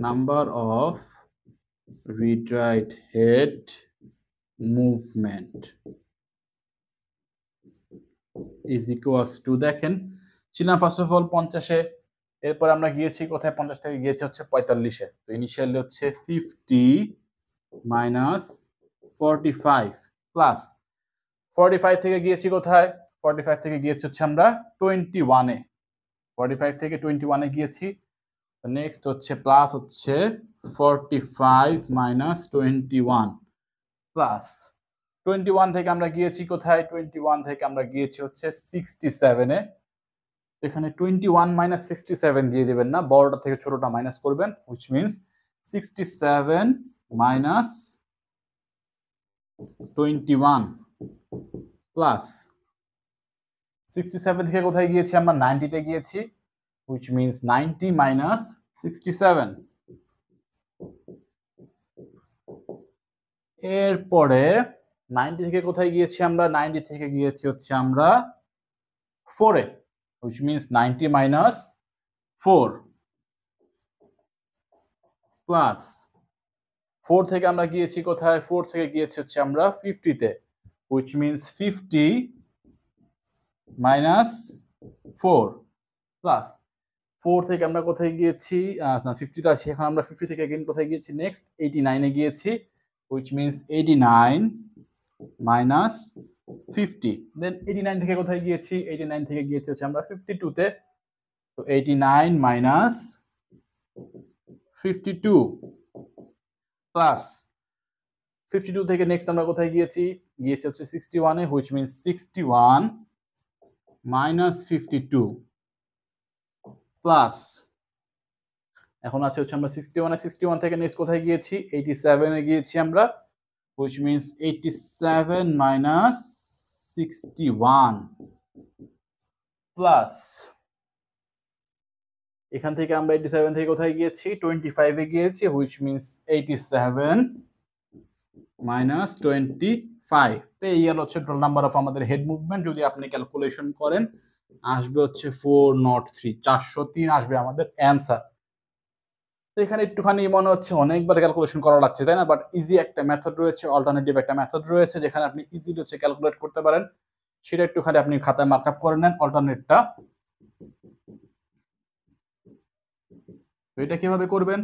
Number of read write head movement is equals to, দেখেন ছিলাম first of all 50-এ, এরপর আমরা গিয়েছি কোথায়, 50 থেকে গিয়েছি হচ্ছে 45-এ। তো ইনিশিয়ালি হচ্ছে 50 মাইনাস 45 প্লাস 45 থেকে গিয়েছি কোথায়, 45 থেকে গিয়েছি হচ্ছে আমরা 21-এ, 45 থেকে 21-এ গিয়েছি। নেক্সট হচ্ছে প্লাস হচ্ছে 45 মাইনাস 21 প্লাস 21 থেকে আমরা গিয়েছি কোথায়, 21 থেকে আমরা গিয়েছি হচ্ছে 67-এ। এখানে 21 মাইনাস 67 দিয়ে দেবেন না, বড়টা থেকে ছোটটা মাইনাস করবেন, which means 67 মাইনাস 21 প্লাস 67 থেকে কোথায় গিয়েছি আমরা, 90-তে গিয়েছি, which means 90 মাইনাস 67। এরপরে 90 থেকে কোথায় গিয়েছি আমরা, 90 থেকে গিয়েছি হচ্ছে আমরা 4-এ, which means 90 মাইনাস 4 প্লাস 4 থেকে আমরা গিয়েছি কোথায়, 4 থেকে গিয়েছি হচ্ছে আমরা 50-তে, which means 50 মাইনাস 4 প্লাস 4 থেকে আমরা কোথায় গিয়েছি, 50-তে আছি, এখন আমরা 50 থেকে again কোথায় গিয়েছি, নেক্সট 89-এ গিয়েছি, which means 89 মাইনাস 50। দেন 89 থেকে কোথায় গিয়েছি, 89 থেকে গিয়েছি হচ্ছে আমরা 52-তে, তো 89 মাইনাস 52 প্লাস 52 থেকে নেক্সট আমরা কোথায় গিয়েছি, গিয়েছি হচ্ছে 61-এ, which means 61 মাইনাস 52 প্লাস এখন আছে হচ্ছে আমরা 61-এ, 61 থেকে নেক্সট কোথায় গিয়েছি, 87-এ গিয়েছি আমরা, which means 87 minus 61 প্লাস এখান থেকে আমরা 87 থেকে কোথায় গিয়েছি, 25-এ গিয়েছি, which means 87 minus 25। তো এই হচ্ছে টোটাল নাম্বার অফ আমাদের হেড মুভমেন্ট। যদি আপনি ক্যালকুলেশন করেন আসবে হচ্ছে 403, 403 আসবে আমাদের অ্যান্সার। তো এখানে একটুখানি মনে হচ্ছে অনেকবার ক্যালকুলেশন করা লাগছে, তাই না? বাট ইজি একটা মেথড রয়েছে, অল্টারনেটিভ একটা মেথড রয়েছে যেখানে আপনি ইজিলি হচ্ছে ক্যালকুলেট করতে পারেন, সেটা একটুখানি আপনি খাতায় মার্ক আপ করে নেন অল্টারনেটটা। এটা কিভাবে করবেন,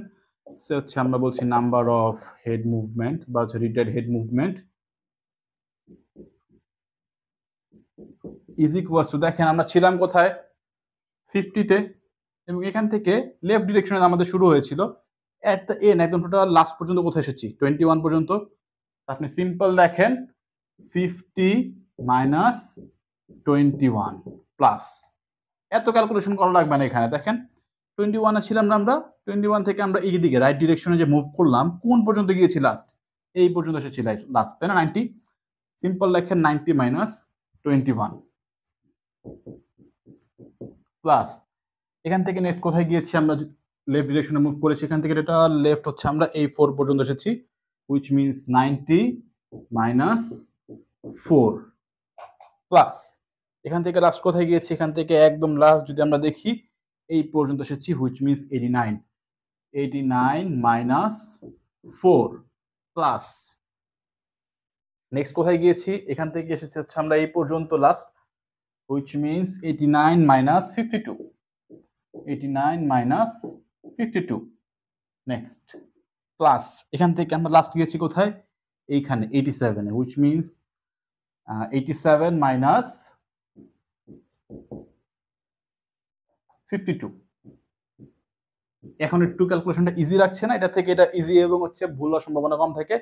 সে হচ্ছে আমরা বলছি নাম্বার অফ হেড মুভমেন্ট বা হচ্ছে রিটেড head movement is equals to, দেখেন আমরা ছিলাম কোথায়, 50-তে, এবং এখান থেকে লেফট ডিরেকশনে আমাদের শুরু হয়েছিল, এট দ্য এন্ড একদম টোটাল লাস্ট পর্যন্ত কোথায় এসেছি, 21 পর্যন্ত। আপনি সিম্পল দেখেন 50 মাইনাস 21 প্লাস, এত ক্যালকুলেশন করা লাগবে না এখানে। দেখেন 21-এ ছিলাম না আমরা, 21 থেকে আমরা এই দিকে রাইট ডিরেকশনে যে মুভ করলাম, কোন পর্যন্ত গিয়েছি, লাস্ট এই পর্যন্ত এসেছি লাস্ট, তাই না, 90। সিম্পল লেখেন 90 মাইনাস 21 প্লাস এখান থেকে নেক্সট কোথায় গিয়েছি আমরা, লেফট ডিরেকশনে মুভ করেছি, এখান থেকে এটা লেফট হচ্ছে আমরা এই 4 পর্যন্ত এসেছি, which means 90 মাইনাস 4 প্লাস এখান থেকে লাস্ট কোথায় গিয়েছি, এখান থেকে একদম লাস্ট যদি আমরা দেখি এই পর্যন্ত এসেছি, which means 89, 89 minus 4 plus next কোথায় গিয়েছি, এখান থেকে এসেছি হচ্ছে আমরা এই পর্যন্ত last, which means 89 minus 52, 89 minus 52 next plus এখান থেকে আমরা লাস্ট গিয়েছি কোথায়, এইখানে 87-এ, which means 87 মাইনাস 52। এখন একটু ক্যালকুলেশনটা ইজি লাগছে না, এটা থেকে এটা ইজি এবং হচ্ছে ভুল হওয়ার সম্ভাবনা কম থাকে।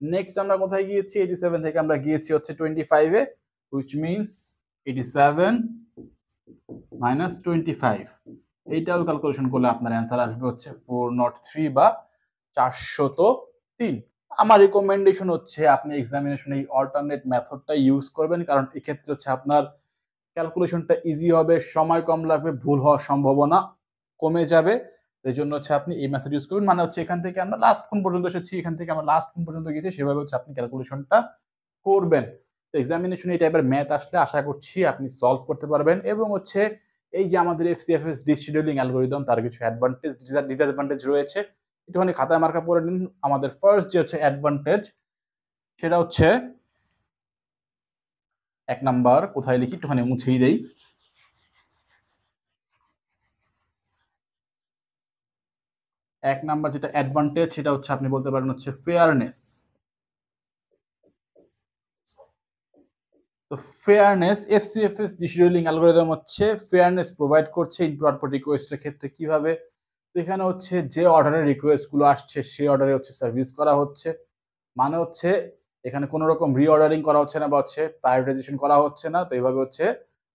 নেক্সট আমরা কোথায় গিয়েছি, 87 থেকে আমরা গিয়েছি হচ্ছে 25-এ, which means 87 মাইনাস 25। এইটাও ক্যালকুলেশন করলে আপনার অ্যান্সার আসবে হচ্ছে 403 বা 403। আমার রিকমেন্ডেশন হচ্ছে আপনি এক্সামিনেশনে এই অল্টারনেট মেথডটা ইউজ করবেন, কারণ এক্ষেত্রে হচ্ছে আপনার ক্যালকুলেশনটা ইজি হবে, সময় কম লাগবে, ভুল হওয়ার সম্ভাবনা কমে যাবে। এই জন্য হচ্ছে আপনি এই মেথড ইউজ করবেন, মানে হচ্ছে এখান থেকে আমরা লাস্ট কোন পর্যন্ত এসেছি, এখান থেকে আমরা লাস্ট কোন পর্যন্ত গেছি, সেভাবে হচ্ছে আপনি ক্যালকুলেশনটা করবেন। তো এক্সামিনেশনে এই টাইপের ম্যাথ আসলে আশা করছি আপনি সলভ করতে পারবেন এবং হচ্ছে এই যে আমাদের FCFS ডিশিডিউলিং অ্যালগরিদম তার কিছু অ্যাডভান্টেজ ডিসঅ্যাডভান্টেজ রয়েছে, একটুখানি খাতায় মার্কা পড়ে নিন। আমাদের ফার্স্ট যে হচ্ছে অ্যাডভান্টেজ, সেটা হচ্ছে 1 নাম্বার কোথায় লিখি, একটুখানি মুছেই দেই। এক নাম্বার যেটা অ্যাডভান্টেজ সেটা হচ্ছে আপনি বলতে পারেন হচ্ছে ফেয়ারনেস। তো ফেয়ারনেস, FCFS ডিশিডিউলিং অ্যালগরিদম হচ্ছে ফেয়ারনেস প্রোভাইড করছে ইনপুট রিকোয়েস্টের ক্ষেত্রে। কিভাবে? তো এখানে হচ্ছে যে অর্ডারের রিকোয়েস্ট গুলো আসছে সেই অর্ডারে হচ্ছে সার্ভিস করা হচ্ছে, মানে হচ্ছে এখানে কোনো রকম রিঅর্ডারিং করা হচ্ছে না বা হচ্ছে প্রায়োরিটাইজেশন করা হচ্ছে না। তো এইভাবে হচ্ছে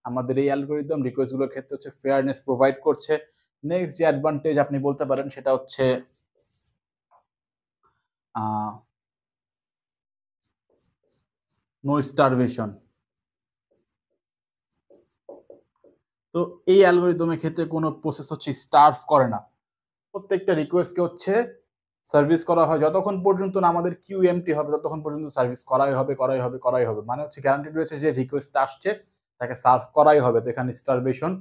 আমাদের এই অ্যালগরিদম রিকোয়েস্ট গুলোর ক্ষেত্রে হচ্ছে ফেয়ারনেস প্রোভাইড করছে। নেক্সট যে অ্যাডভান্টেজ আপনি বলতে পারেন সেটা হচ্ছে নো স্টারভেশন। তো এই অ্যালগরিদমের ক্ষেত্রে কোনো প্রসেস হচ্ছে স্টার্ভ করে না, প্রত্যেকটা রিকোয়েস্টকে হচ্ছে সার্ভিস করা হয় যতক্ষণ পর্যন্ত না আমাদের কিউ এমটি হবে, ততক্ষণ পর্যন্ত সার্ভিস করাই হবে। মানে হচ্ছে গ্যারান্টি রয়েছে যে রিকোয়েস্ট আসছে তাকে সার্ভ করাই হবে। তো এখানে স্টারভেশন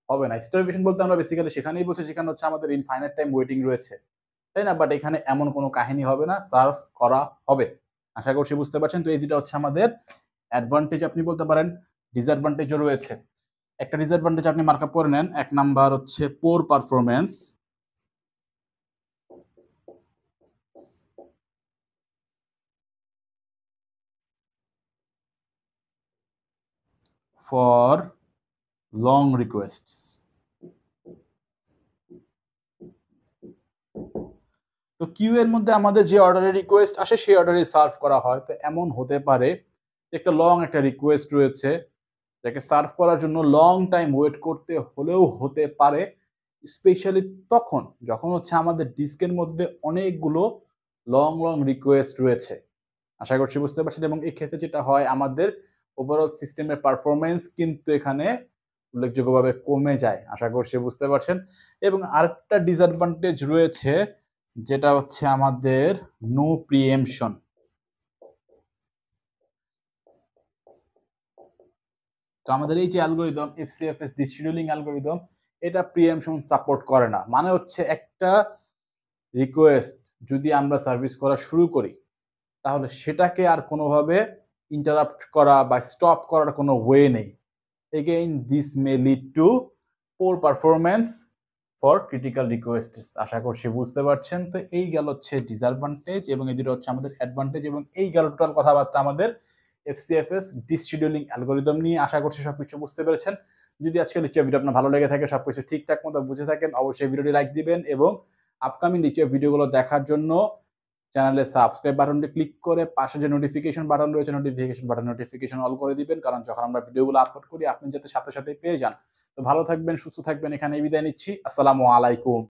হবে না। স্টারভেশন বলতে আমরা বেসিক্যালি সেখানেই বলছি যেখানে হচ্ছে আমাদের ইনফাইনাইট টাইম ওয়েটিং রয়েছে, তাই না? বাট এখানে এমন কোনো কাহিনী হবে না, সার্ভ করা হবে। আশা করছি বুঝতে পারছেন। তো এই দুটো হচ্ছে আমাদের অ্যাডভান্টেজ আপনি বলতে পারেন। ডিসঅ্যাডভান্টেজও রয়েছে। একটা ডিসঅ্যাডভান্টেজ আপনি মার্কআপ করে নেন। 1 নাম্বার হচ্ছে পোর পারফরম্যান্স ফর লং রিকোয়েস্টস। তো কিউ এর মধ্যে আমাদের যে অর্ডারের রিকোয়েস্ট আসে সেই অর্ডারে সার্ভ করা হয়। তো এমন হতে পারে একটা লং একটা রিকোয়েস্ট রয়েছে যাকে সার্ভ করার জন্য লং টাইম ওয়েট করতে হলেও হতে পারে, স্পেশালি তখন যখন হচ্ছে আমাদের ডিস্কের মধ্যে অনেকগুলো লং রিকোয়েস্ট রয়েছে। আশা করছি বুঝতে পারছেন। এবং এই ক্ষেত্রে যেটা হয় আমাদের ওভারঅল সিস্টেমের পারফরমেন্স কিন্তু এখানে উল্লেখযোগ্যভাবে কমে যায়। আশা করছি বুঝতে পারছেন। এবং আরেকটা ডিসঅ্যাডভান্টেজ রয়েছে যেটা হচ্ছে আমাদের নো প্রিএমশন। তো আমাদের এই যে অ্যালগরিদম FCFS ডিশিডিউলিং অ্যালগরিদম, এটা প্রিএমশন সাপোর্ট করে না। মানে হচ্ছে একটা রিকোয়েস্ট যদি আমরা সার্ভিস করা শুরু করি তাহলে সেটাকে আর কোনোভাবে ইন্টারাপ্ট করা বা স্টপ করার কোনো ওয়ে নেই। Again this may lead to poor performance for critical requests. আশা করছি বুঝতে পারছেন। তো এই গেল হচ্ছে ডিসঅ্যাডভান্টেজ এবং এই দুটো হচ্ছে আমাদের অ্যাডভান্টেজ এবং এই গেল টোটাল কথাবার্তা আমাদের FCFS ডিশিডিউলিং অ্যালগরিদম নিয়ে। আশা করছি সবকিছু বুঝতে পেরেছেন। যদি আজকের লেকচার ভিডিও আপনার ভালো লেগে থাকে, সবকিছু ঠিকঠাক মতো বুঝে থাকেন, অবশ্যই ভিডিওটি লাইক দিবেন এবং আপকামিং লেকচার ভিডিওগুলো দেখার জন্য চ্যানেলে সাবস্ক্রাইব বাটনটি ক্লিক করে পাশে যে নোটিফিকেশন বাটন রয়েছে নোটিফিকেশন অল করে দিবেন, কারণ যখন আমরা ভিডিওগুলো আপলোড করি আপনি যাতে সাথে সাথে পেয়ে যান। তো ভালো থাকবেন, সুস্থ থাকবেন। এখানে বিদায় নিচ্ছি। আসসালামু আলাইকুম।